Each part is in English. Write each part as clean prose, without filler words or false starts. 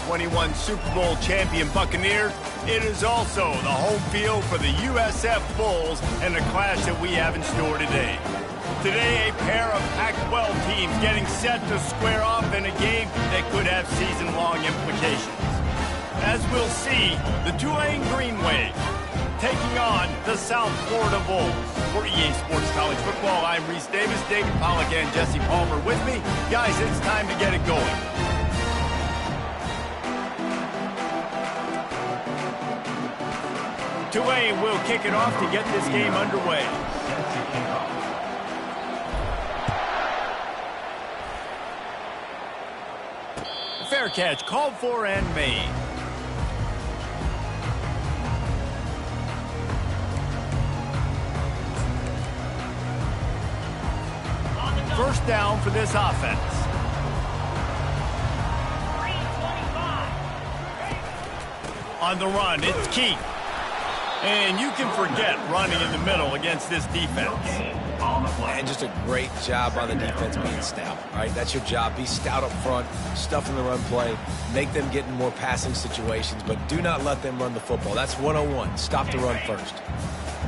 2021 Super Bowl champion Buccaneers, it is also the home field for the USF Bulls and the clash that we have in store today. Today, a pair of Pac-12 teams getting set to square off in a game that could have season-long implications. As we'll see, the Tulane Green Wave taking on the South Florida Bulls. For EA Sports College Football, I'm Reese Davis, David Pollack, and Jesse Palmer with me. Guys, it's time to get it going. Tulane will kick it off to get this game underway. Fair catch, called for and made. First down for this offense. On the run, it's Keith. And you can forget running in the middle against this defense. And just a great job by the defense being stout. All right, that's your job. Be stout up front, stuff in the run play, make them get in more passing situations, but do not let them run the football. That's 101. Stop the run first.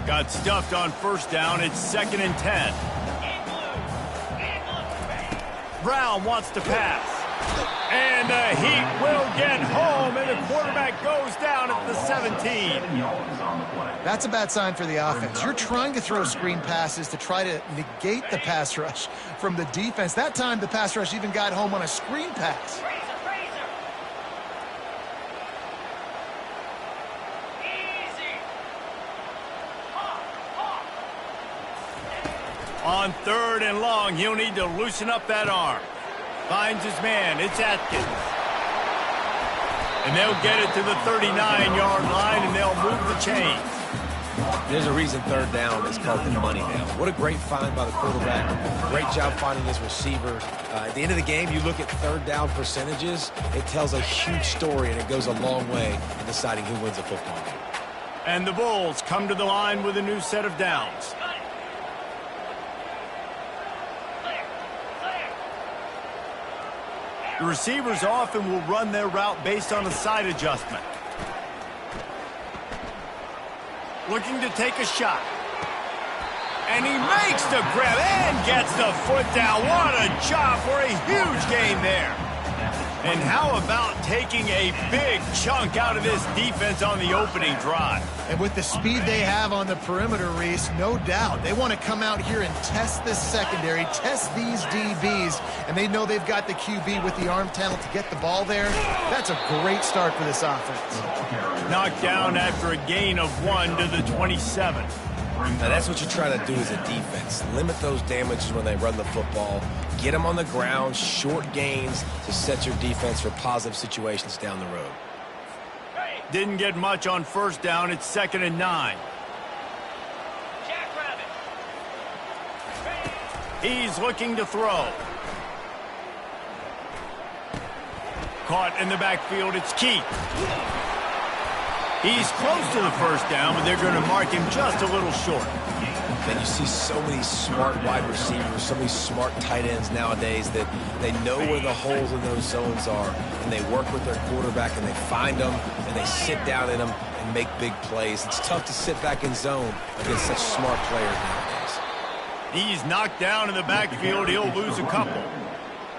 Got stuffed on first down. It's 2nd and 10. Brown wants to pass. And the Heat will get home, and the quarterback goes down at the 17. That's a bad sign for the offense. You're trying to throw screen passes to try to negate the pass rush from the defense. That time, the pass rush even got home on a screen pass. On 3rd and long, he'll need to loosen up that arm. Finds his man. It's Atkins. And they'll get it to the 39-yard line, and they'll move the chains. There's a reason 3rd down is called the money down. What a great find by the quarterback. Great job finding his receiver. At the end of the game, you look at 3rd down percentages. It tells a huge story, and it goes a long way in deciding who wins a football game. And the Bulls come to the line with a new set of downs. The receivers often will run their route based on a side adjustment. Looking to take a shot. And he makes the grab and gets the foot down. What a job for a huge gain there. And how about taking a big chunk out of this defense on the opening drive? And with the speed they have on the perimeter, Reese, no doubt. They want to come out here and test this secondary, test these DBs, and they know they've got the QB with the arm talent to get the ball there. That's a great start for this offense. Knocked down after a gain of 1 to the 27. Now that's what you try to do as a defense. Limit those damages when they run the football. Get them on the ground, short gains to set your defense for positive situations down the road. Didn't get much on first down. It's 2nd and 9. He's looking to throw. Caught in the backfield. It's Keith. He's close to the first down, but they're going to mark him just a little short. And you see so many smart wide receivers, so many smart tight ends nowadays that they know where the holes in those zones are, and they work with their quarterback, and they find them, and they sit down in them and make big plays. It's tough to sit back in zone against such smart players nowadays. He's knocked down in the backfield. He'll lose a couple.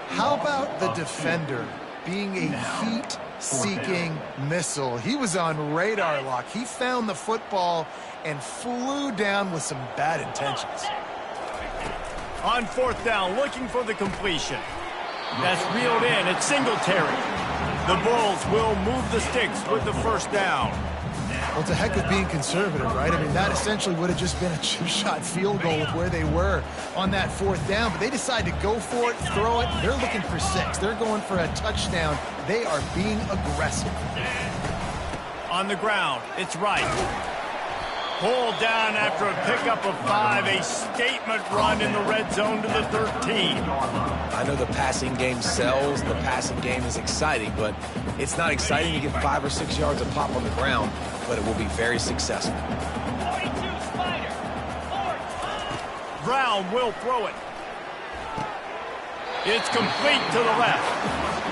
How about the defender being a heat-seeking missile? He was on radar lock. He found the football and flew down with some bad intentions. On 4th down, looking for the completion. That's reeled in. It's Singletary. The Bulls will move the sticks with the first down. Well, it's a heck of being conservative, right? I mean, that essentially would have just been a two-shot field goal with where they were on that 4th down. But they decide to go for it, throw it. They're looking for 6. They're going for a touchdown. They are being aggressive. On the ground, it's Wright. Pulled down after a pickup of 5, a statement run in the red zone to the 13. I know the passing game sells, the passing game is exciting, but it's not exciting to get 5 or 6 yards of pop on the ground, but it will be very successful. Brown will throw it. It's complete to the left.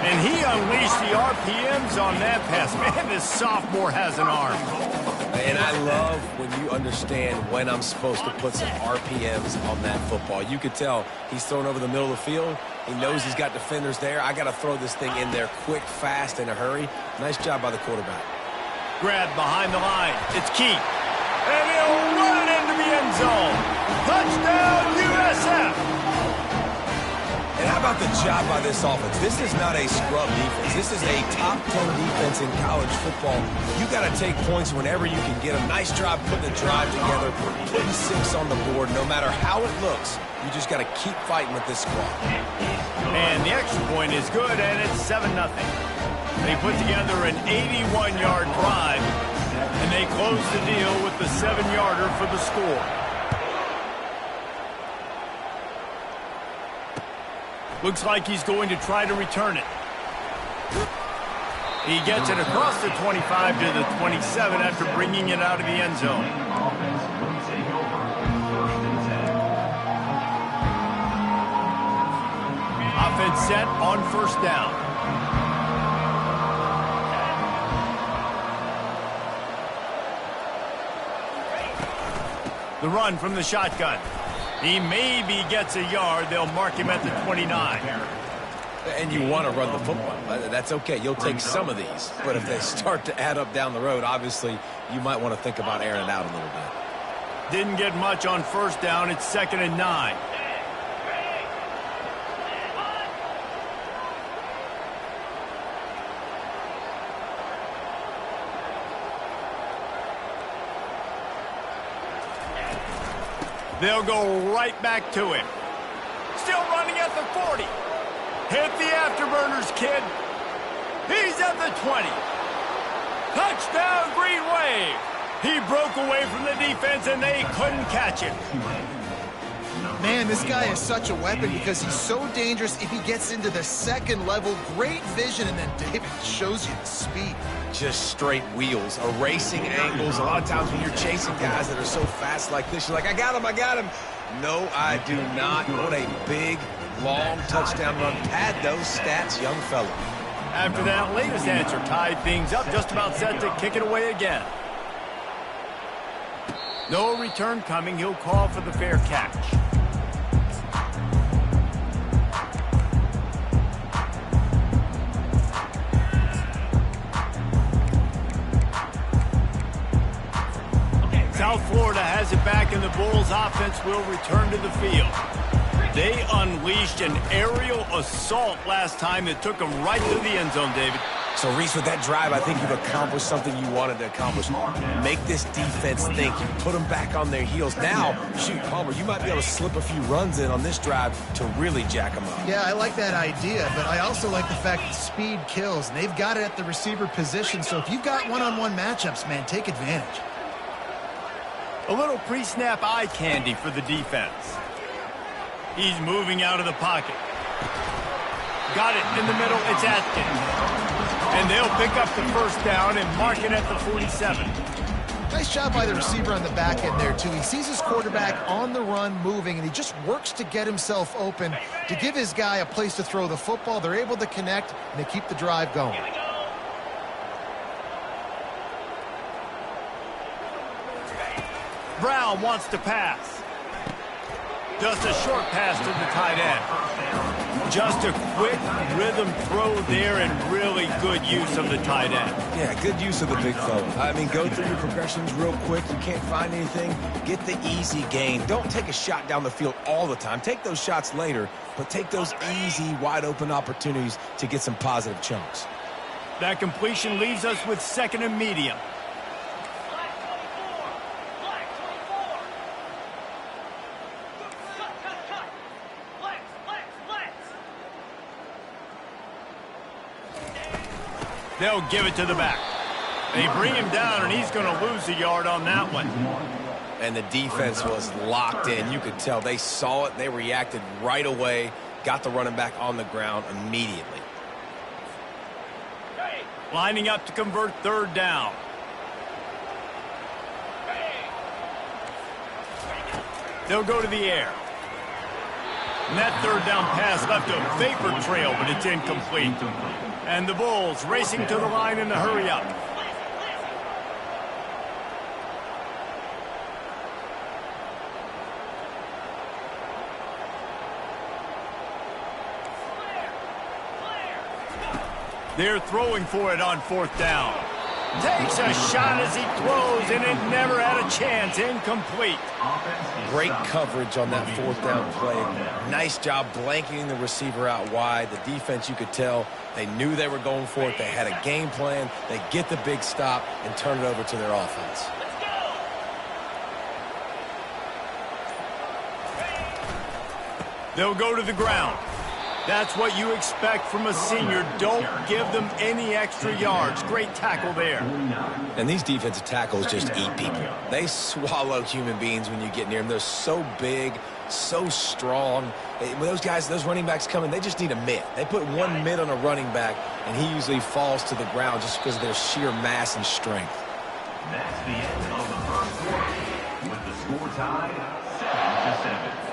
And he unleashed the RPMs on that pass. Man, this sophomore has an arm. And I love when you understand when I'm supposed to put some RPMs on that football. You could tell he's thrown over the middle of the field. He knows he's got defenders there. I got to throw this thing in there quick, fast, in a hurry. Nice job by the quarterback. Grab behind the line. It's Keith. And he'll run it into the end zone. Touchdown, USF. And how about the job by this offense? This is not a scrub defense. This is a top 10 defense in college football. You got to take points whenever you can get them. Nice job putting the drive together, putting 6 on the board. No matter how it looks, you just got to keep fighting with this squad. And the extra point is good, and it's 7-0. They put together an 81-yard drive, and they close the deal with the 7-yarder for the score. Looks like he's going to try to return it. He gets it across the 25 to the 27 after bringing it out of the end zone. Offense set on first down. The run from the shotgun. He maybe gets a yard. They'll mark him at the 29. And you want to run the football. That's okay. You'll take some of these. But if they start to add up down the road, obviously, you might want to think about airing it out a little bit. Didn't get much on first down. It's 2nd and 9. They'll go right back to him. Still running at the 40. Hit the afterburners, kid. He's at the 20. Touchdown, Green Wave. He broke away from the defense, and they couldn't catch him. Man, this guy is such a weapon because he's so dangerous if he gets into the second level. Great vision, and then David shows you the speed. Just straight wheels, erasing angles. A lot of times when you're chasing guys that are so fast like this, you're like, I got him, I got him. No, I do not. What a big, long touchdown run. Pad those stats, young fella. After that latest answer tied things up, just about set to kick it away again. No return coming. He'll call for the fair catch. South Florida has it back, and the Bulls offense will return to the field. They unleashed an aerial assault last time that took them right to the end zone, David. So, Reese, with that drive, I think you've accomplished something you wanted to accomplish. Make this defense think. You put them back on their heels. Now, shoot, Palmer, you might be able to slip a few runs in on this drive to really jack them up. Yeah, I like that idea, but I also like the fact that speed kills. And they've got it at the receiver position, so if you've got one-on-one matchups, man, take advantage. A little pre-snap eye candy for the defense. He's moving out of the pocket. Got it in the middle. It's Atkins. And they'll pick up the first down and mark it at the 47. Nice job by the receiver on the back end there, too. He sees his quarterback on the run moving, and he just works to get himself open to give his guy a place to throw the football. They're able to connect, and they keep the drive going. Brown wants to pass. Just a short pass to the tight end. Just a quick rhythm throw there and really good use of the tight end. Yeah, good use of the big fella. I mean, go through your progressions real quick. You can't find anything. Get the easy gain. Don't take a shot down the field all the time. Take those shots later, but take those easy, wide-open opportunities to get some positive chunks. That completion leaves us with 2nd and medium. They'll give it to the back. They bring him down, and he's going to lose a yard on that one. And the defense was locked in. You could tell they saw it. They reacted right away, got the running back on the ground immediately. Lining up to convert 3rd down. They'll go to the air. And that third down pass left a vapor trail, but it's incomplete. And the Bulls racing to the line in a hurry up. They're throwing for it on fourth down. Takes a shot as he throws, and it never had a chance. Incomplete. Great coverage on that fourth down play. Nice job blanketing the receiver out wide. The defense, you could tell, they knew they were going for it. They had a game plan. They get the big stop and turn it over to their offense. They'll go to the ground. That's what you expect from a senior. Don't give them any extra yards. Great tackle there. And these defensive tackles just eat people. They swallow human beings when you get near them. They're so big, so strong. When those guys, those running backs come in, they just need a mitt. They put one mitt on a running back, and he usually falls to the ground just because of their sheer mass and strength. That's the end of the first quarter, with the score tied 7-7.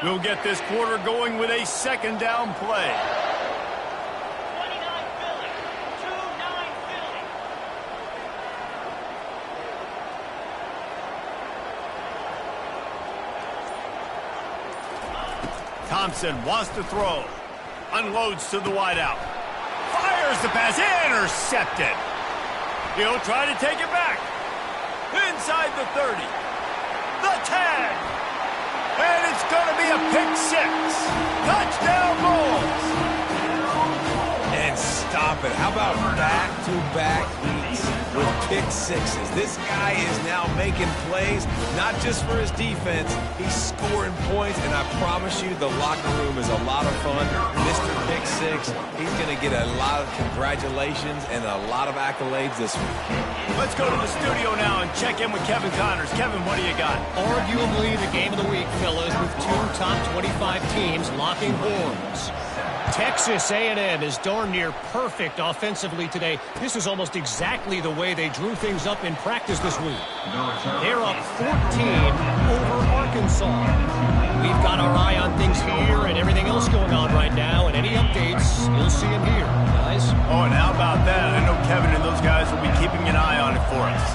We'll get this quarter going with a second down play. 29 Philly. 2-9 Philly. Thompson wants to throw. Unloads to the wideout. Fires the pass. Intercepted. He'll try to take it back. Inside the 30. The tag. And it's going to be a pick six. Touchdown Bulls. And stop it. How about back-to-back weeks with pick sixes? This guy is now making plays, not just for his defense. He's scoring points, and I promise you the locker room is a lot of fun. Mr. Pick Six, he's going to get a lot of congratulations and a lot of accolades this week. Let's go to the studio now and check in with Kevin Connors. Kevin, what do you got? Arguably the game of the week, fellas, with two top 25 teams locking horns. Texas A&M is darn near perfect offensively today. This is almost exactly the way they drew things up in practice this week. They're up 14 over Arkansas. We've got our eye on things here and everything else going on right now, and any updates, you'll see them here, guys. Oh, and how about that? I know Kevin and those guys will be keeping an eye on it for us.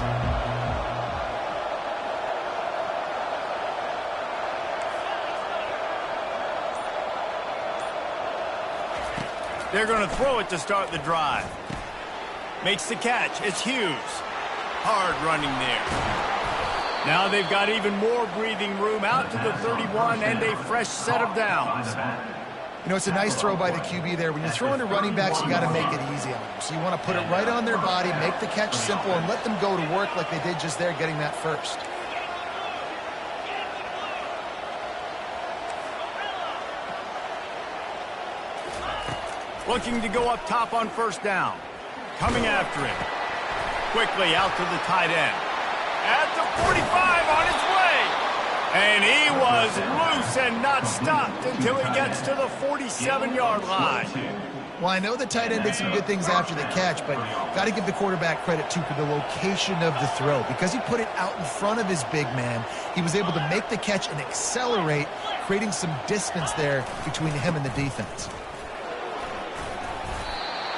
They're going to throw it to start the drive. Makes the catch. It's Hughes. Hard running there. Now they've got even more breathing room out to the 31 and a fresh set of downs. You know, it's a nice throw by the QB there. When you're throwing to running backs, you got to make it easy on them. So you want to put it right on their body, make the catch simple, and let them go to work like they did just there, getting that first. Looking to go up top on first down. Coming after him. Quickly out to the tight end. At the 45 on his way. And he was loose and not stopped until he gets to the 47-yard line. Well, I know the tight end did some good things after the catch, but got to give the quarterback credit, too, for the location of the throw. Because he put it out in front of his big man, he was able to make the catch and accelerate, creating some distance there between him and the defense.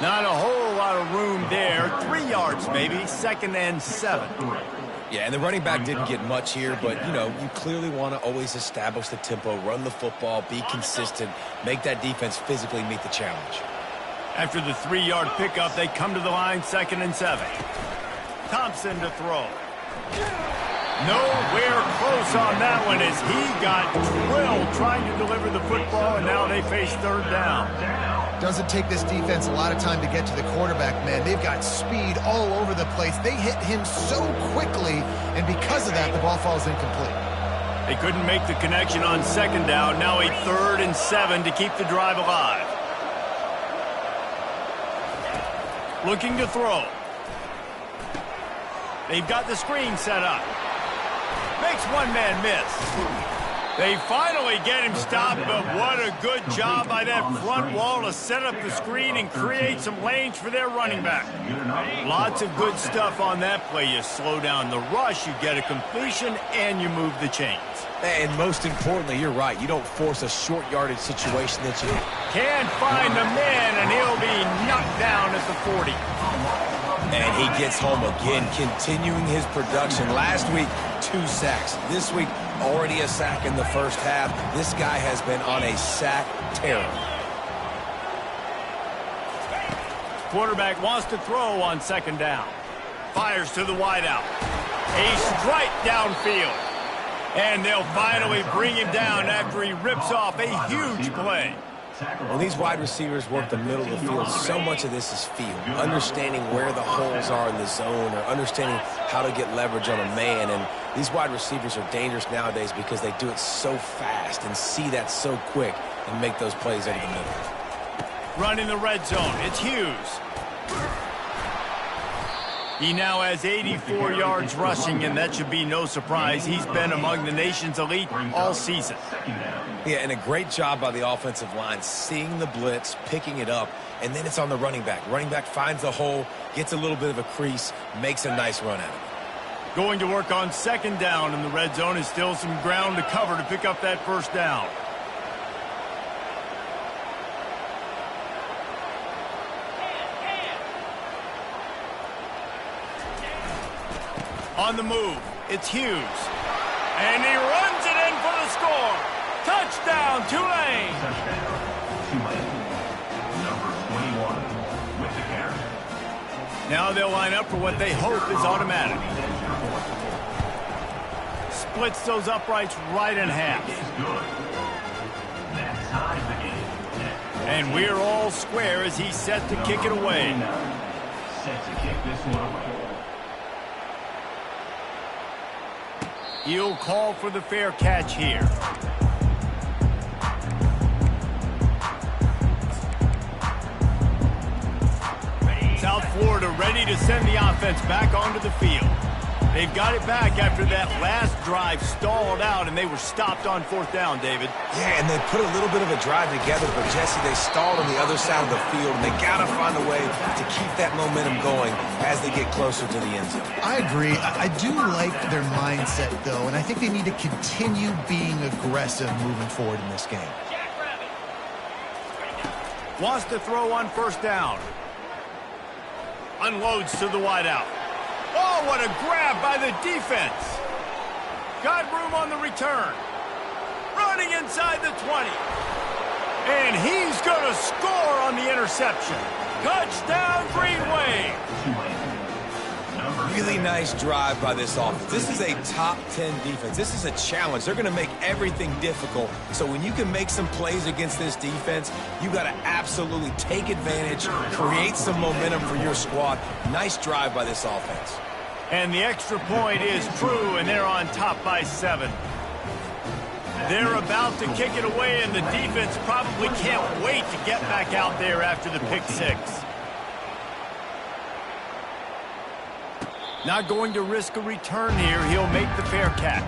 Not a whole lot of room there. 3 yards maybe, 2nd and 7. Yeah, and the running back didn't get much here, but, you know, you clearly want to always establish the tempo, run the football, be consistent, make that defense physically meet the challenge. After the 3-yard pickup, they come to the line, 2nd and 7. Thompson to throw. Nowhere close on that one as he got drilled trying to deliver the football, and now they face 3rd down. Doesn't take this defense a lot of time to get to the quarterback, man. They've got speed all over the place. They hit him so quickly, and because of that, the ball falls incomplete. They couldn't make the connection on 2nd down. Now a 3rd and 7 to keep the drive alive. Looking to throw. They've got the screen set up. Makes one man miss. They finally get him stopped, but what a good job by that front wall to set up the screen and create some lanes for their running back. Lots of good stuff on that play. You slow down the rush, you get a completion, and you move the chains. And most importantly, you're right. You don't force a short yardage situation that you can't find the man, and he'll be knocked down at the 40. And he gets home again, continuing his production. Last week, 2 sacks. This week, already a sack in the first half. This guy has been on a sack terror. Quarterback wants to throw on 2nd down. Fires to the wideout. A strike downfield. And they'll finally bring him down after he rips off a huge play. When these wide receivers work the middle of the field, so much of this is feel. Understanding where the holes are in the zone, or understanding how to get leverage on a man. And these wide receivers are dangerous nowadays because they do it so fast and see that so quick and make those plays over the middle. Running the red zone, it's Hughes. He now has 84 yards rushing, and that should be no surprise. He's been among the nation's elite all season. Yeah, and a great job by the offensive line, seeing the blitz, picking it up, and then it's on the running back. Running back finds the hole, gets a little bit of a crease, makes a nice run out of it. Going to work on 2nd down, and the red zone is still some ground to cover to pick up that 1st down. On the move, it's Hughes. And he runs it in for the score. Touchdown, Tulane. Number 21 with the carry. Now they'll line up for what they hope is automatic. Splits those uprights right in half. That ties the game. And we're all square as he's set to kick it away. Set to kick this one away. He'll call for the fair catch here. South Florida ready to send the offense back onto the field. They've got it back after that last drive stalled out, and they were stopped on 4th down, David. Yeah, and they put a little bit of a drive together, but Jesse, they stalled on the other side of the field, and they got to find a way to keep that momentum going as they get closer to the end zone. I agree. I do like their mindset, though, and I think they need to continue being aggressive moving forward in this game. Wants to throw on 1st down. Unloads to the wideout. Oh, what a grab by the defense. Got room on the return. Running inside the 20. And he's going to score on the interception. Touchdown, Green Wave. Really nice drive by this offense. This is a top 10 defense. This is a challenge. They're going to make everything difficult. So when you can make some plays against this defense, you got to absolutely take advantage, create some momentum for your squad. Nice drive by this offense. And the extra point is true, and they're on top by 7. They're about to kick it away, and the defense probably can't wait to get back out there after the pick 6. Not going to risk a return here. He'll make the fair catch.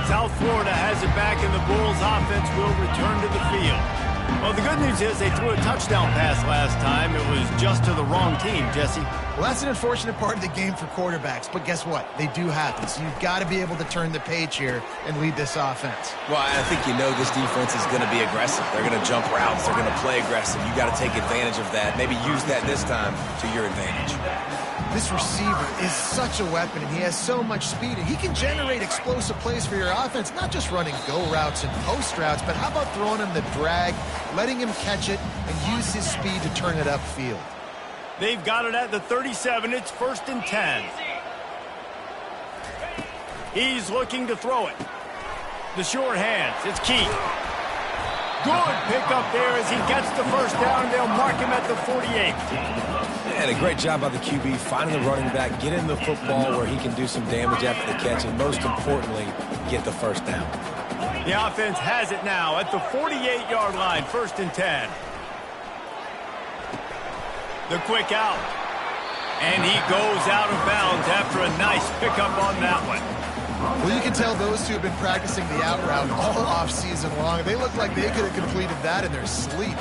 South Florida has it back, and the Bulls offense will return to the field. Well, the good news is they threw a touchdown pass last time. It was just to the wrong team, Jesse. Well, that's an unfortunate part of the game for quarterbacks, but guess what? They do happen, so you've got to be able to turn the page here and lead this offense. Well, I think you know this defense is going to be aggressive. They're going to jump routes. They're going to play aggressive. You got to take advantage of that. Maybe use that this time to your advantage. This receiver is such a weapon, and he has so much speed, and he can generate explosive plays for your offense, not just running go routes and post routes, but how about throwing him the drag, letting him catch it, and use his speed to turn it upfield. They've got it at the 37. It's 1st and 10. He's looking to throw it. The short hands. It's Keith. Good pickup there as he gets the 1st down. They'll mark him at the 48. And a great job by the QB, finding the running back, getting the football where he can do some damage after the catch, and most importantly, get the 1st down. The offense has it now at the 48-yard line, 1st and 10. The quick out. And he goes out of bounds after a nice pickup on that one. Well, you can tell those two have been practicing the out route all off season long. They look like they could have completed that in their sleep.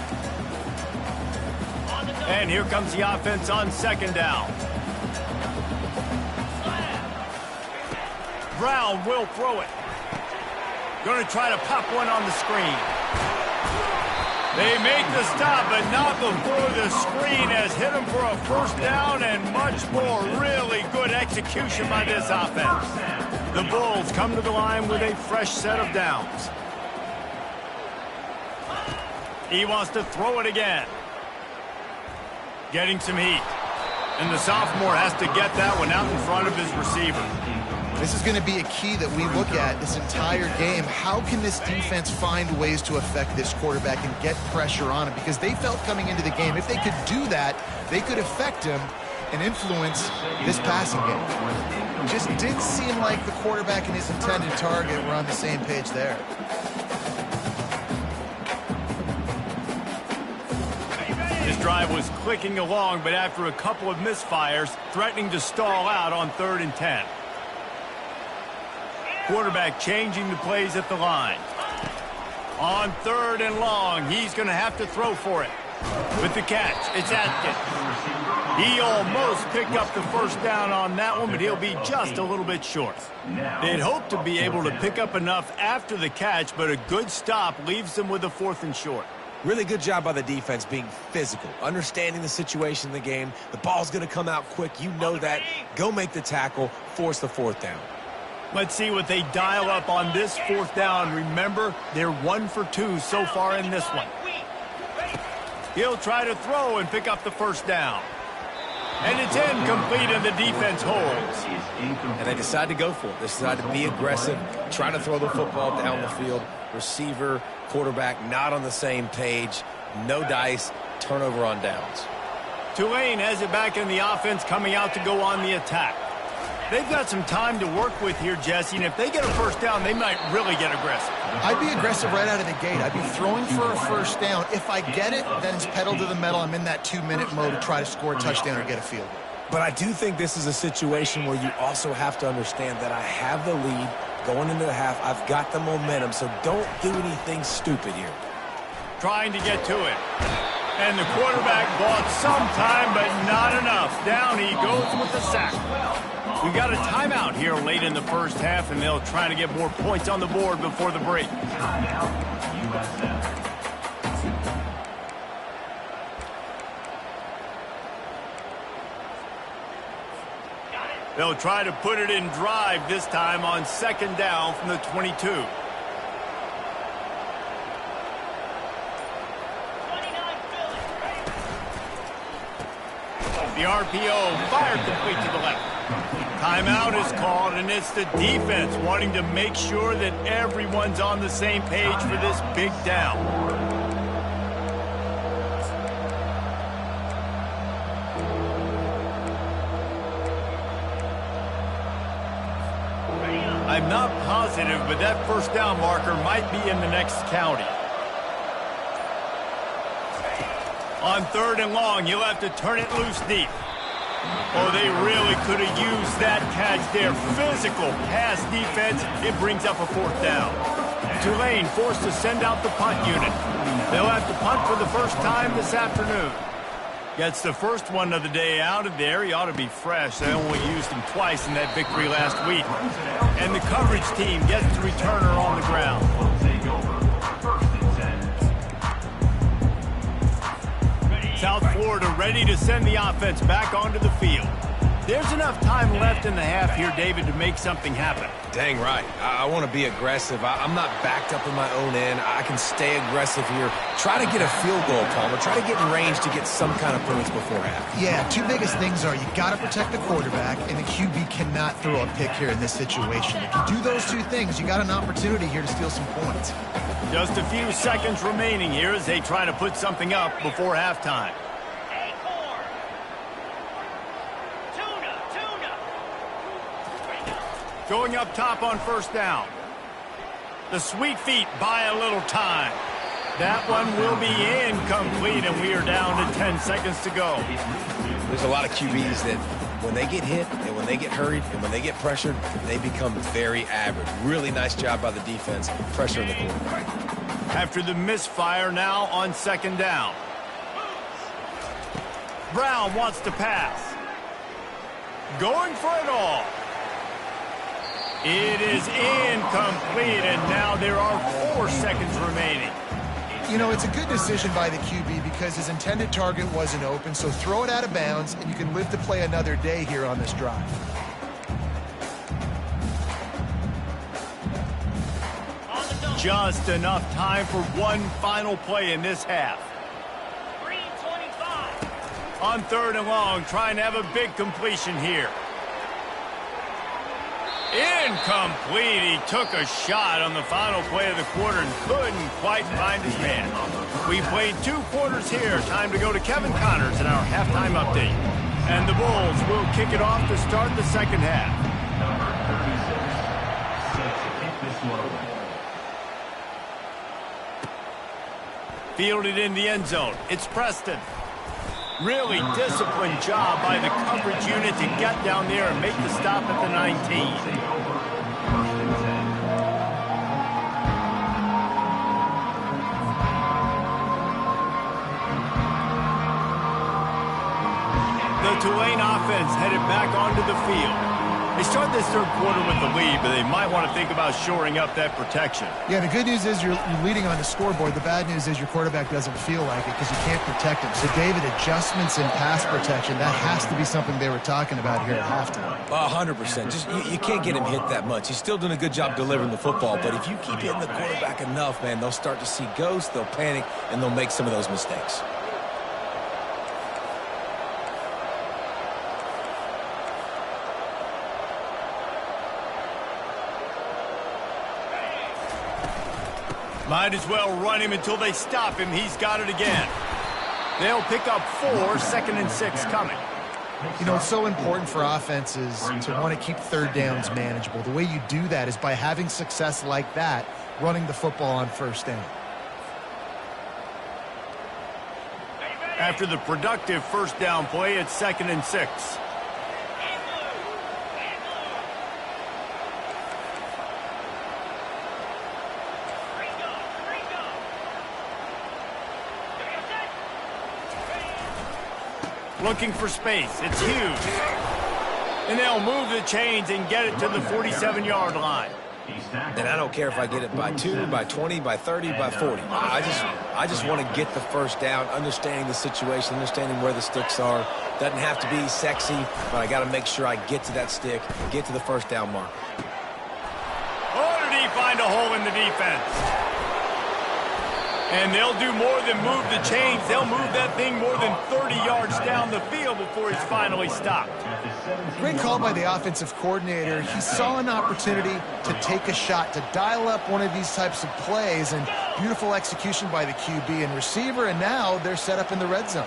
And here comes the offense on second down. Brown will throw it. Going to try to pop one on the screen. They make the stop, but not before the screen has hit them for a first down and much more. Really good execution by this offense. The Bulls come to the line with a fresh set of downs. He wants to throw it again. Getting some heat. And the sophomore has to get that one out in front of his receiver. This is going to be a key that we look at this entire game. How can this defense find ways to affect this quarterback and get pressure on him? Because they felt coming into the game, if they could do that, they could affect him and influence this passing game. It just didn't seem like the quarterback and his intended target were on the same page there. His drive was clicking along, but after a couple of misfires, threatening to stall out on 3rd and 10. Quarterback changing the plays at the line. On 3rd and long, he's going to have to throw for it. With the catch, it's Atkins. He almost picked up the first down on that one, but he'll be just a little bit short. They'd hoped to be able to pick up enough after the catch, but a good stop leaves them with a 4th and short. Really good job by the defense being physical, understanding the situation in the game. The ball's going to come out quick. You know that. Go make the tackle, force the 4th down. Let's see what they dial up on this 4th down. Remember, they're 1 for 2 so far in this one. He'll try to throw and pick up the first down. And it's incomplete, and the defense holds. And they decide to go for it. They decide to be aggressive, try to throw the football down the field. Receiver, quarterback not on the same page. No dice, turnover on downs. Tulane has it back in the offense, coming out to go on the attack. They've got some time to work with here, Jesse, and if they get a first down, they might really get aggressive. I'd be aggressive right out of the gate. I'd be throwing for a first down. If I get it, then it's pedal to the metal. I'm in that 2-minute mode to try to score a touchdown or get a field goal. But I do think this is a situation where you also have to understand that I have the lead going into the half. I've got the momentum, so don't do anything stupid here. Trying to get to it. And the quarterback bought some time, but not enough. Down he goes with the sack. We got a timeout here late in the first half, and they'll try to get more points on the board before the break. They'll try to put it in drive this time on 2nd down from the 22. The RPO fired complete to the left. Timeout is called, and it's the defense wanting to make sure that everyone's on the same page for this big down. I'm not positive, but that first down marker might be in the next county. On 3rd and long, you'll have to turn it loose deep. Oh, they really could have used that catch there. Physical pass defense. It brings up a 4th down. Tulane forced to send out the punt unit. They'll have to punt for the first time this afternoon. Gets the first one of the day out of there. He ought to be fresh. They only used him twice in that victory last week. And the coverage team gets the returner on the ground. South Florida ready to send the offense back onto the field. There's enough time left in the half here, David, to make something happen. Dang right. I want to be aggressive. I'm not backed up in my own end. I can stay aggressive here. Try to get a field goal, Palmer. Try to get in range to get some kind of points before half. Yeah, 2 biggest things are you got to protect the quarterback, and the QB cannot throw a pick here in this situation. If you do those 2 things, you got an opportunity here to steal some points. Just a few seconds remaining here as they try to put something up before halftime. Going up top on 1st down. The Sweet Feet buy a little time. That one will be incomplete, and we are down to 10 seconds to go. There's a lot of QBs that when they get hit and when they get hurried and when they get pressured, they become very average. Really nice job by the defense, pressuring the quarterback. After the misfire, now on second down. Brown wants to pass. Going for it all. It is incomplete, and now there are 4 seconds remaining. You know, it's a good decision by the QB because his intended target wasn't open, so throw it out of bounds, and you can live to play another day here on this drive. Just enough time for one final play in this half. 3:25. On third and long, trying to have a big completion here. Incomplete. He took a shot on the final play of the quarter and couldn't quite find his man. We played 2 quarters here. Time to go to Kevin Connors in our halftime update. And the Bulls will kick it off to start the second half. Number 36, set to kick this one away. Fielded in the end zone. It's Preston. Really disciplined job by the coverage unit to get down there and make the stop at the 19. The Tulane offense headed back onto the field. They start this third quarter with the lead, but they might want to think about shoring up that protection. Yeah, the good news is you're leading on the scoreboard. The bad news is your quarterback doesn't feel like it because you can't protect him. So, David, adjustments in pass protection, that has to be something they were talking about here at halftime. 100%. Just you can't get him hit that much. He's still doing a good job delivering the football, but if you keep hitting the quarterback enough, man, they'll start to see ghosts, they'll panic, and they'll make some of those mistakes. Might as well run him until they stop him. He's got it again. They'll pick up 4, 2nd and 6 coming. You know, it's so important for offenses to want to keep third downs manageable. The way you do that is by having success like that, running the football on first down. After the productive first down play, it's 2nd and 6. Looking for space. It's huge. And they'll move the chains and get it to the 47-yard line. And I don't care if I get it by 2, by 20, by 30, by 40. I just want to get the first down, understanding the situation, understanding where the sticks are. Doesn't have to be sexy, but I got to make sure I get to that stick and get to the first down mark. Oh, did he find a hole in the defense? And they'll do more than move the chains. They'll move that thing more than 30 yards down the field before he's finally stopped. Great call by the offensive coordinator. He saw an opportunity to take a shot, to dial up one of these types of plays, and beautiful execution by the QB and receiver, and now they're set up in the red zone.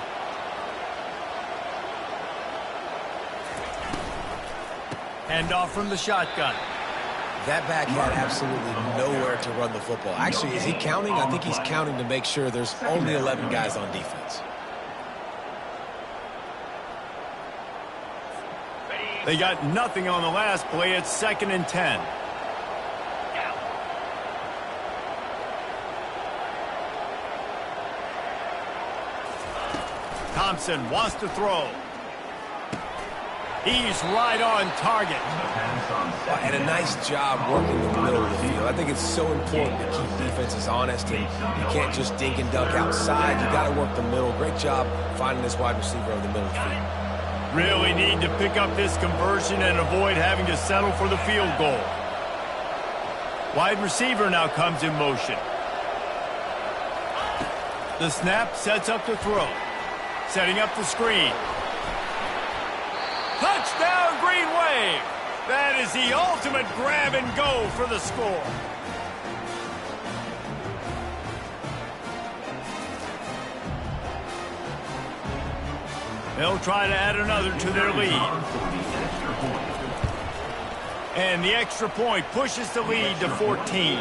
Hand off from the shotgun. That back had absolutely nowhere to run the football. Actually, is he counting? I think he's counting to make sure there's only 11 guys on defense. They got nothing on the last play. It's 2nd and 10. Thompson wants to throw. He's right on target. And a nice job working in the middle of the field. I think it's so important to keep defenses honest, and you can't just dink and dunk outside. You got to work the middle. Great job finding this wide receiver over the middle of the field. Really need to pick up this conversion and avoid having to settle for the field goal. Wide receiver now comes in motion. The snap sets up the throw. Setting up the screen. Touchdown, Green Wave! That is the ultimate grab and go for the score. They'll try to add another to their lead. And the extra point pushes the lead to 14.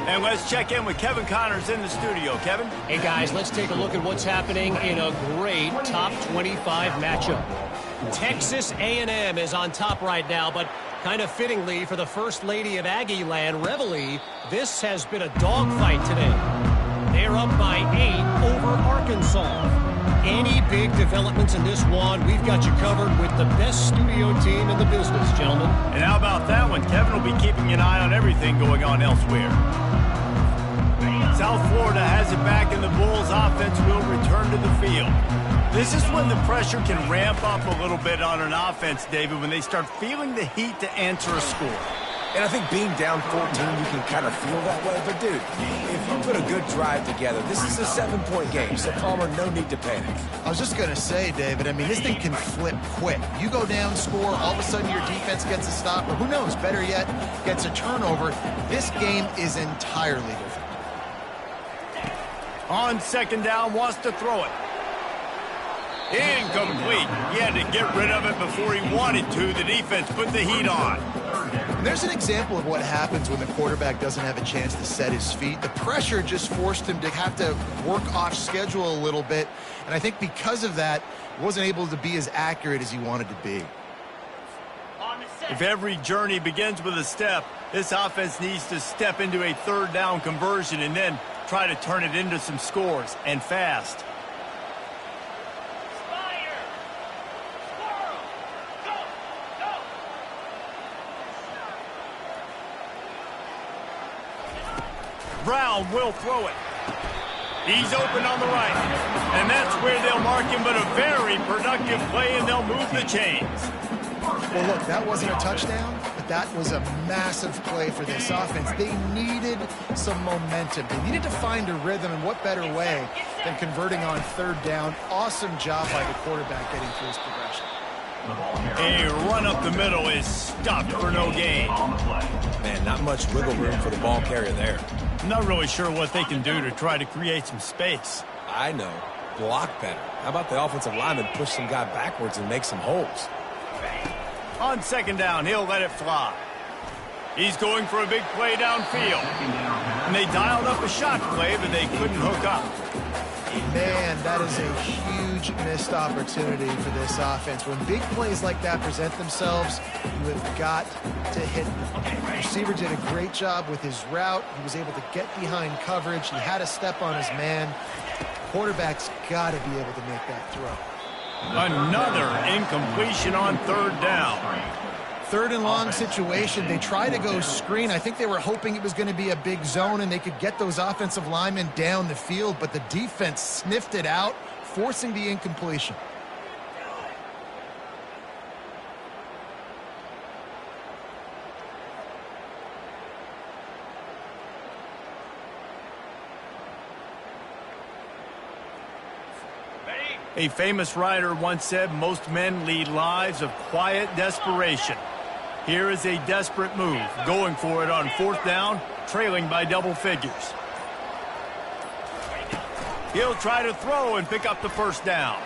And let's check in with Kevin Connors in the studio. Kevin? Hey, guys, let's take a look at what's happening in a great top 25 matchup. Texas A&M is on top right now, but kind of fittingly for the First Lady of Aggie Land, Reveille, this has been a dogfight today. They're up by 8 over Arkansas. Any big developments in this one, we've got you covered with the best studio team in the business, gentlemen. And how about that one? Kevin will be keeping an eye on everything going on elsewhere. South Florida has it back, and the Bulls offense will return to the field. This is when the pressure can ramp up a little bit on an offense, David, when they start feeling the heat to answer a score. And I think being down 14, you can kind of feel that way. But, dude, if you put a good drive together, this is a 7-point game. So, Palmer, no need to panic. I was just going to say, David, I mean, this thing can flip quick. You go down, score, all of a sudden your defense gets a stop, or who knows, better yet, gets a turnover. This game is entirely different. On second down, wants to throw it. Incomplete. He had to get rid of it before he wanted to. The defense put the heat on. And there's an example of what happens when the quarterback doesn't have a chance to set his feet. The pressure just forced him to have to work off schedule a little bit. And I think because of that, he wasn't able to be as accurate as he wanted to be. If every journey begins with a step, this offense needs to step into a third down conversion and then try to turn it into some scores, and fast. Brown will throw it. He's open on the right. And that's where they'll mark him, but a very productive play, and they'll move the chains. Well, look, that wasn't a touchdown, but that was a massive play for this offense. They needed some momentum. They needed to find a rhythm, and what better way than converting on third down. Awesome job by the quarterback getting through his progression. A run up the middle is stopped for no gain. Man, not much wiggle room for the ball carrier there. I'm not really sure what they can do to try to create some space. I know. Block better. How about the offensive lineman push some guy backwards and make some holes? On second down, he'll let it fly. He's going for a big play downfield. And they dialed up a shot play, but they couldn't hook up. Man, that is a huge missed opportunity for this offense. When big plays like that present themselves, you have got to hit them. The receiver did a great job with his route. He was able to get behind coverage. He had a step on his man. Quarterback's got to be able to make that throw. Another incompletion on third down. Third and long situation. They try to go screen. I think they were hoping it was going to be a big zone and they could get those offensive linemen down the field, but the defense sniffed it out, forcing the incompletion. A famous writer once said, most men lead lives of quiet desperation. Here is a desperate move, going for it on fourth down, trailing by double figures. He'll try to throw and pick up the first down.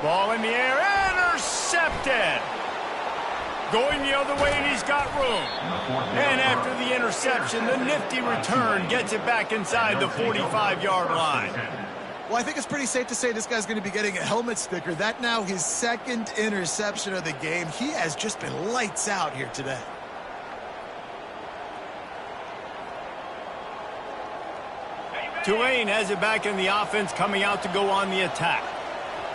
Ball in the air, intercepted! Going the other way, and he's got room. And after the interception, the nifty return gets it back inside the 45-yard line. Well, I think it's pretty safe to say this guy's going to be getting a helmet sticker. That now his second interception of the game. He has just been lights out here today. Tulane has it back in the offense, coming out to go on the attack.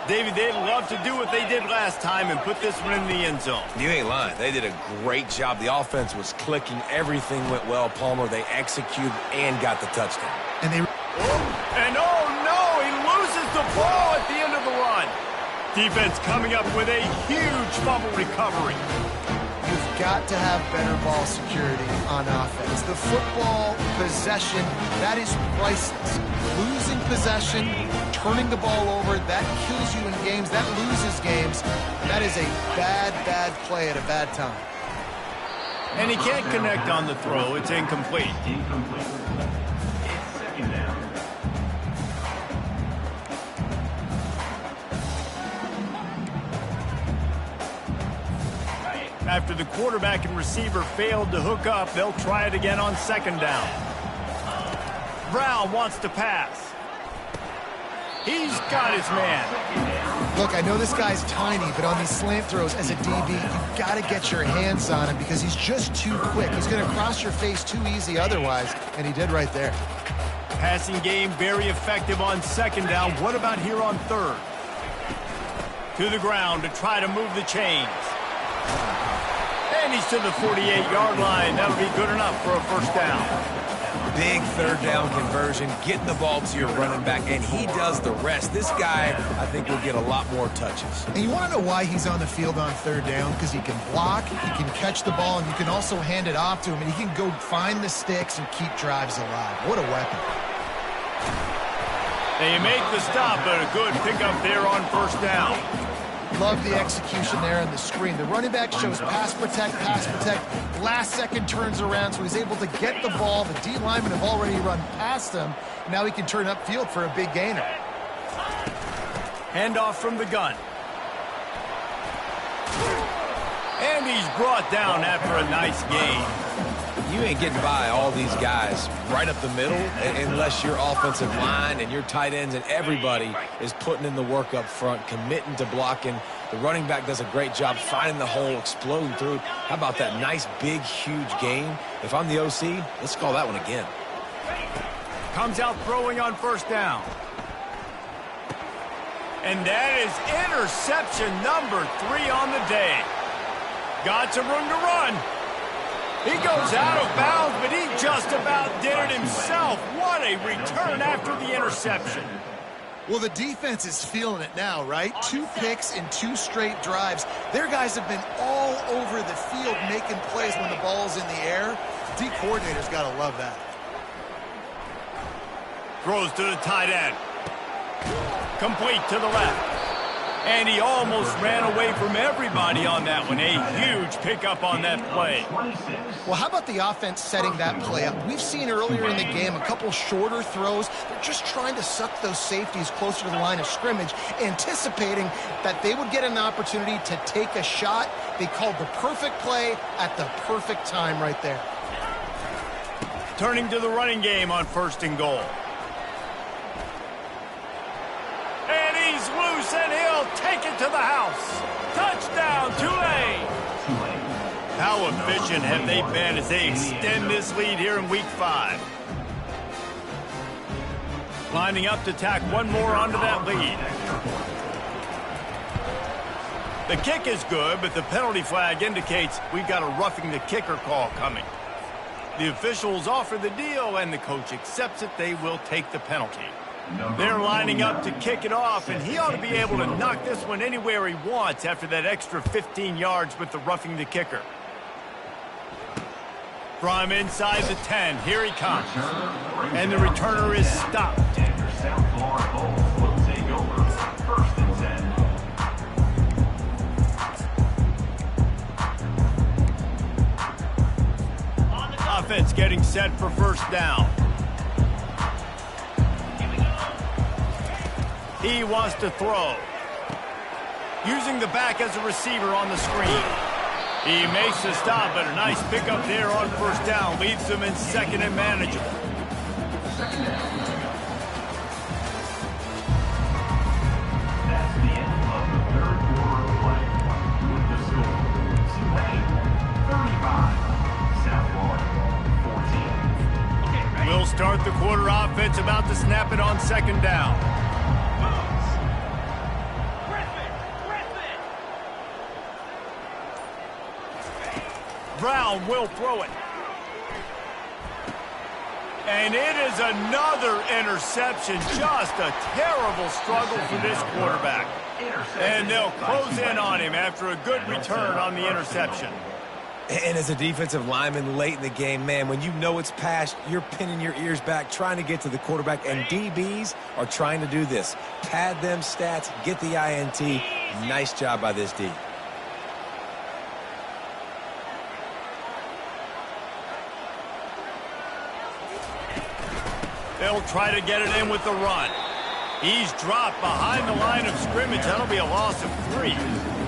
David, they'd love to do what they did last time and put this one in the end zone. You ain't lying. They did a great job. The offense was clicking. Everything went well. Palmer, they executed and got the touchdown. And oh no, he loses the ball at the end of the run. Defense coming up with a huge fumble recovery. You've got to have better ball security on offense. The football possession, that is priceless. Losing possession, turning the ball over, that kills you in games, that loses games. That is a bad, bad play at a bad time. And he can't connect on the throw. It's incomplete. After the quarterback and receiver failed to hook up, they'll try it again on second down. Brown wants to pass. He's got his man. Look, I know this guy's tiny, but on these slant throws as a DB, you've got to get your hands on him because he's just too quick. He's going to cross your face too easy otherwise, and he did right there. Passing game very effective on second down. What about here on third? To the ground to try to move the chains. And he's to the 48-yard line. That'll be good enough for a first down. Big third down conversion, getting the ball to your running back, and he does the rest. This guy, I think, will get a lot more touches. And you want to know why he's on the field on third down? Because he can block, he can catch the ball, and you can also hand it off to him, and he can go find the sticks and keep drives alive. What a weapon. They make the stop, but a good pickup there on first down. Love the execution there on the screen. The running back shows pass protect, last second turns around, so he's able to get the ball. The D linemen have already run past him. Now he can turn upfield for a big gainer. Handoff from the gun. And he's brought down after a nice gain. You ain't getting by all these guys right up the middle unless your offensive line and your tight ends and everybody is putting in the work up front, committing to blocking. The running back does a great job finding the hole, exploding through. How about that nice, big, huge gain? If I'm the OC, let's call that one again. Comes out throwing on first down. And that is interception number 3 on the day. Got some room to run. He goes out of bounds, but he just about did it himself. What a return after the interception. Well, the defense is feeling it now, right? 2 picks in 2 straight drives. Their guys have been all over the field making plays when the ball's in the air. D coordinator's got to love that. Throws to the tight end. Complete to the left. And he almost ran away from everybody on that one. A huge pickup on that play. Well, how about the offense setting that play up? We've seen earlier in the game a couple shorter throws. They're just trying to suck those safeties closer to the line of scrimmage, anticipating that they would get an opportunity to take a shot. They called the perfect play at the perfect time right there. Turning to the running game on first and goal. And he's loose, and he'll take it to the house. Touchdown, Tulane. How efficient have they been as they extend this lead here in Week 5? Lining up to tack one more onto that lead. The kick is good, but the penalty flag indicates we've got a roughing the kicker call coming. The officials offer the deal, and the coach accepts it. They will take the penalty. They're lining up to kick it off, and he ought to be able to knock this one anywhere he wants after that extra 15 yards with the roughing the kicker. From inside the 10, here he comes. And the returner is stopped. Offense getting set for first down. He wants to throw. Using the back as a receiver on the screen. He makes the stop, but a nice pickup there on first down. Leaves them in second and manageable. That's the end of the third quarter of play. With the score, Tulane 35, South Florida 14. We'll start the quarter offense, about to snap it on second down. Brown will throw it. And it is another interception. Just a terrible struggle for this quarterback. And they'll close in on him after a good return on the interception. And as a defensive lineman late in the game, man, when you know it's passed, you're pinning your ears back, trying to get to the quarterback, and DBs are trying to do this. Pad them stats, get the INT. Nice job by this D. They'll try to get it in with the run. He's dropped behind the line of scrimmage. That'll be a loss of 3.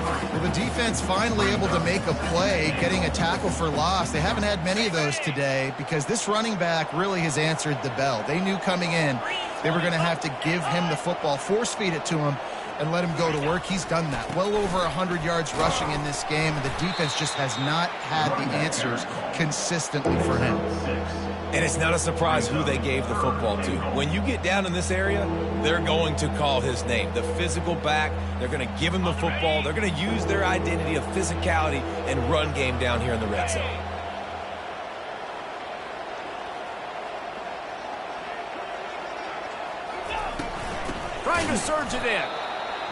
Well, the defense finally able to make a play, getting a tackle for loss. They haven't had many of those today because this running back really has answered the bell. They knew coming in they were going to have to give him the football, force feed it to him, and let him go to work. He's done that. Well over 100 yards rushing in this game, and the defense just has not had the answers consistently for him. And it's not a surprise who they gave the football to. When you get down in this area, they're going to call his name. The physical back, they're going to give him the football. They're going to use their identity of physicality and run game down here in the red zone. Trying to surge it in.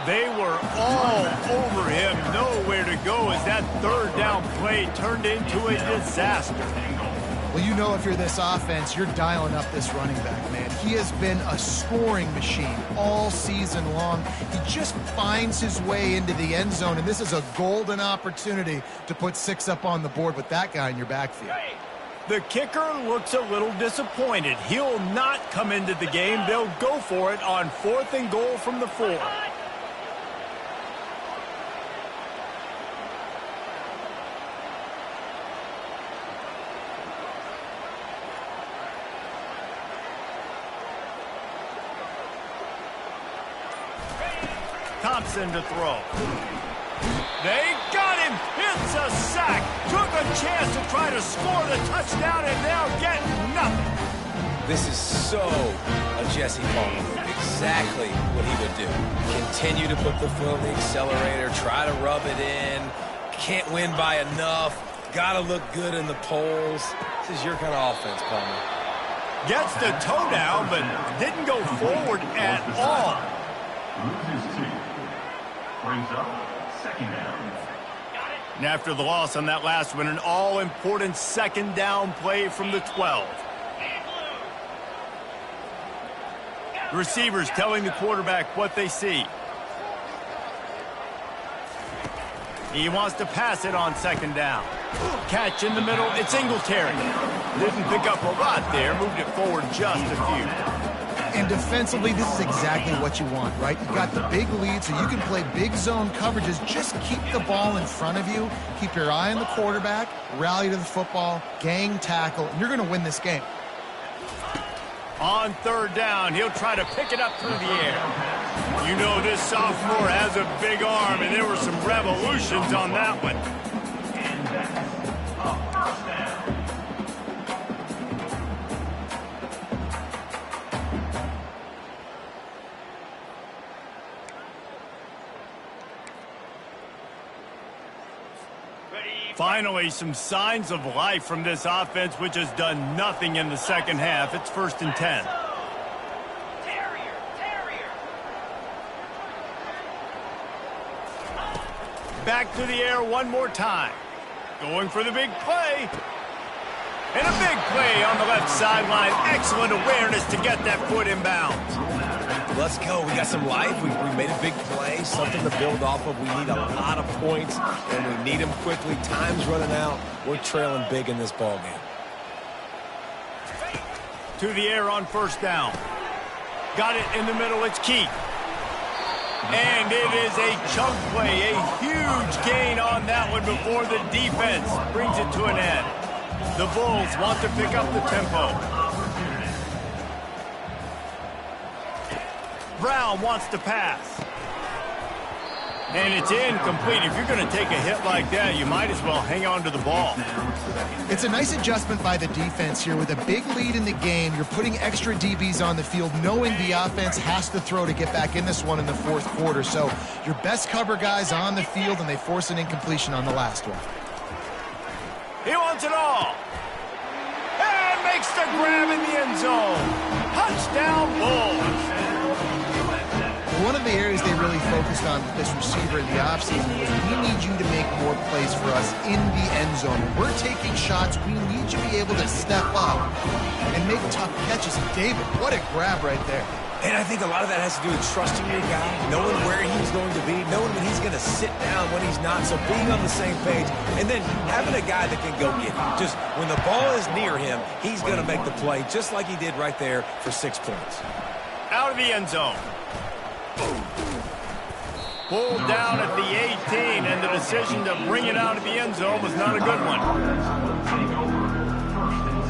They were all over him. Nowhere to go as that third down play turned into a disaster. Well, you know if you're this offense, you're dialing up this running back, man. He has been a scoring machine all season long. He just finds his way into the end zone, and this is a golden opportunity to put 6 up on the board with that guy in your backfield. The kicker looks a little disappointed. He'll not come into the game. They'll go for it on 4th and goal from the 4. Thompson to throw. They got him. It's a sack. Took a chance to try to score the touchdown and now get nothing. This is so a Jesse Palmer move. Exactly what he would do. Continue to put the foot on the accelerator, try to rub it in. Can't win by enough. Got to look good in the polls. This is your kind of offense, Palmer. Gets the toe down, but didn't go forward at all. Loses 2. Brings up 2nd down. And after the loss on that last one, an all-important 2nd down play from the 12. The receivers telling the quarterback what they see. He wants to pass it on 2nd down. Catch in the middle, it's Singletary. Didn't pick up a lot there, moved it forward just a few. And defensively, this is exactly what you want, right? You got the big lead, so you can play big zone coverages. Just keep the ball in front of you. Keep your eye on the quarterback, rally to the football, gang tackle, and you're going to win this game. On 3rd down, he'll try to pick it up through the air. You know this sophomore has a big arm, and there were some revolutions on that one. And that's a 1st down. Finally, some signs of life from this offense, which has done nothing in the 2nd half. It's 1st and 10. Back to the air one more time. Going for the big play. And a big play on the left sideline. Excellent awareness to get that foot in bounds. Let's go. We got some life. We made a big play, something to build off of. We need a lot of points, and we need them quickly. Time's running out. We're trailing big in this ball game. To the air on 1st down. Got it in the middle. It's Keith. And it is a chunk play, a huge gain on that one before the defense brings it to an end. The Bulls want to pick up the tempo. Brown wants to pass. And it's incomplete. If you're going to take a hit like that, you might as well hang on to the ball. It's a nice adjustment by the defense here. With a big lead in the game, you're putting extra DBs on the field, knowing the offense has to throw to get back in this one in the 4th quarter. So your best cover guys on the field, and they force an incompletion on the last one. He wants it all. And makes the grab in the end zone. Touchdown, Bulls. One of the areas they really focused on with this receiver in the offseason was we need you to make more plays for us in the end zone. When we're taking shots, we need you to be able to step up and make tough catches. David, what a grab right there. And I think a lot of that has to do with trusting your guy, knowing where he's going to be, knowing when he's going to sit down, when he's not, so being on the same page, and then having a guy that can go get him. Just when the ball is near him, he's going to make the play just like he did right there for 6 points. Out of the end zone. Pulled down at the 18, and the decision to bring it out of the end zone was not a good one. Take over. First and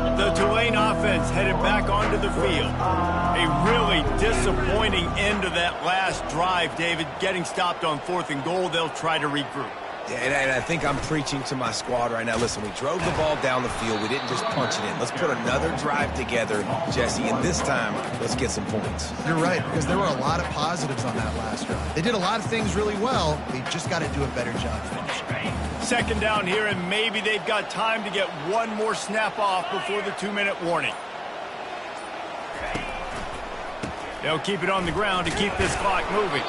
10. The Tulane offense headed back onto the field. A really disappointing end to that last drive, David. Getting stopped on 4th and goal, they'll try to regroup. Yeah, and I think I'm preaching to my squad right now. Listen, we drove the ball down the field. We didn't just punch it in. Let's put another drive together, Jesse, and this time, let's get some points. You're right, because there were a lot of positives on that last drive. They did a lot of things really well. They just got to do a better job finishing. Second down here, and maybe they've got time to get one more snap off before the 2-minute warning. They'll keep it on the ground to keep this clock moving.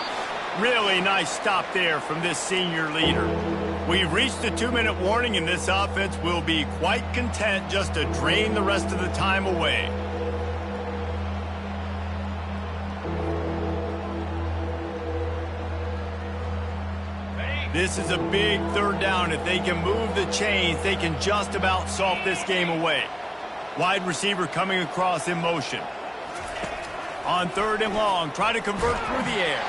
Really nice stop there from this senior leader. We've reached the 2-minute warning, and this offense will be quite content just to drain the rest of the time away. This is a big 3rd down. If they can move the chains, they can just about solve this game away. Wide receiver coming across in motion. On 3rd and long, try to convert through the air.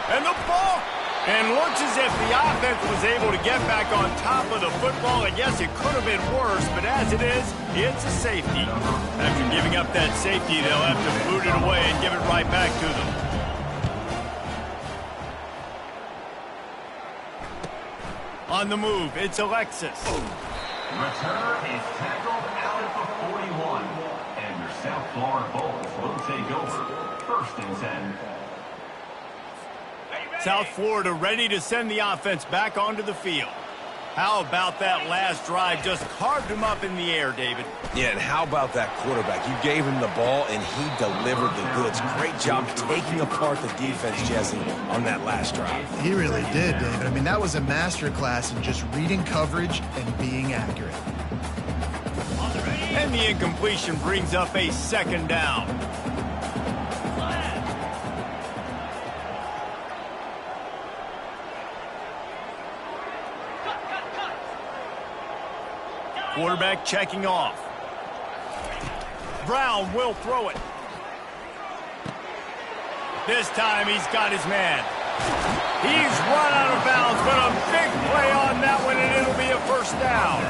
And the ball, and looks as if the offense was able to get back on top of the football. I guess it could have been worse, but as it is, it's a safety. After giving up that safety, they'll have to boot it away and give it right back to them. On the move, it's Alexis. Returner is tackled out at the 41. And your South Florida Voges will take over. First and 10. South Florida ready to send the offense back onto the field. How about that last drive? Just carved him up in the air, David. Yeah, and how about that quarterback? You gave him the ball, and he delivered the goods. Great job taking apart the defense, Jesse, on that last drive. He really did, David. I mean, that was a masterclass in just reading coverage and being accurate. And the incompletion brings up a 2nd down. Quarterback checking off. Brown will throw it. This time he's got his man. He's run out of bounds, but a big play on that one, and it'll be a 1st down.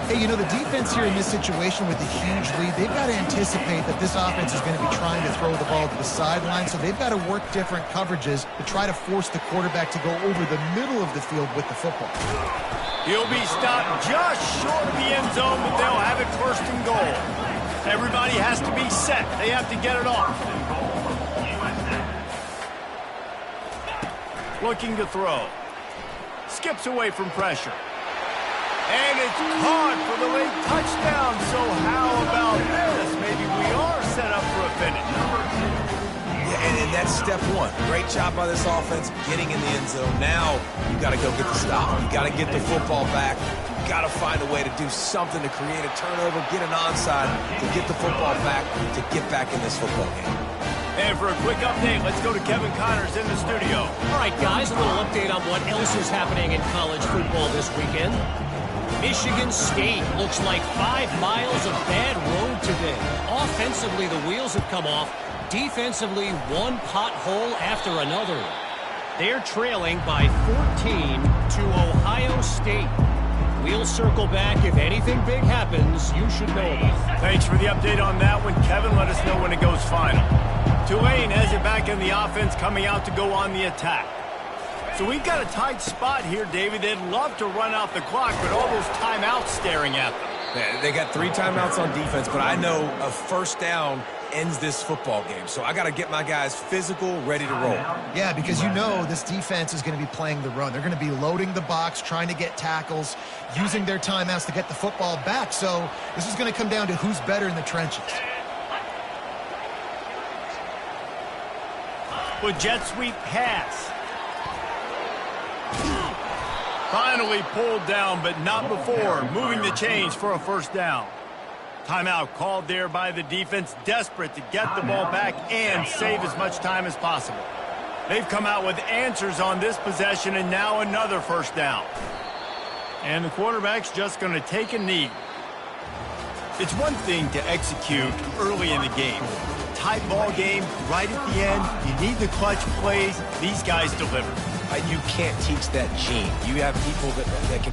Hey, you know, the defense here in this situation with a huge lead, they've got to anticipate that this offense is going to be trying to throw the ball to the sideline, so they've got to work different coverages to try to force the quarterback to go over the middle of the field with the football. He'll be stopped just short of the end zone, but they'll have it 1st and goal. Everybody has to be set. They have to get it off. Looking to throw. Skips away from pressure. And it's caught for the late touchdown. So how about this? Maybe we are set up for a finish. Yeah, and that's step 1. Great job by this offense getting in the end zone. Now you got to go get the stop. You got to get the football back. You got to find a way to do something to create a turnover, get an onside, to get the football back, to get back in this football game. And for a quick update, let's go to Kevin Connors in the studio. All right, guys, a little update on what else is happening in college football this weekend. Michigan State looks like 5 miles of bad road today. Offensively, the wheels have come off. Defensively, one pothole after another. They're trailing by 14 to Ohio State. We'll circle back. If anything big happens, you should know about it. Thanks for the update on that one, Kevin. Let us know when it goes final. Tulane has it back in the offense, coming out to go on the attack. So we've got a tight spot here, David. They'd love to run out the clock, but all those timeouts staring at them. Yeah, they got 3 timeouts on defense, but I know a 1st down ends this football game. So I got to get my guys physical, ready to roll. Yeah, because you know this defense is going to be playing the run. They're going to be loading the box, trying to get tackles, using their timeouts to get the football back. So this is going to come down to who's better in the trenches. With jet sweep pass. Finally pulled down, but not before moving the chains for a 1st down. Timeout called there by the defense, desperate to get the ball back and save as much time as possible. They've come out with answers on this possession, and now another 1st down. And the quarterback's just going to take a knee. It's one thing to execute early in the game. Tight ball game, right at the end, you need the clutch plays. These guys deliver. You can't teach that gene. You have people that can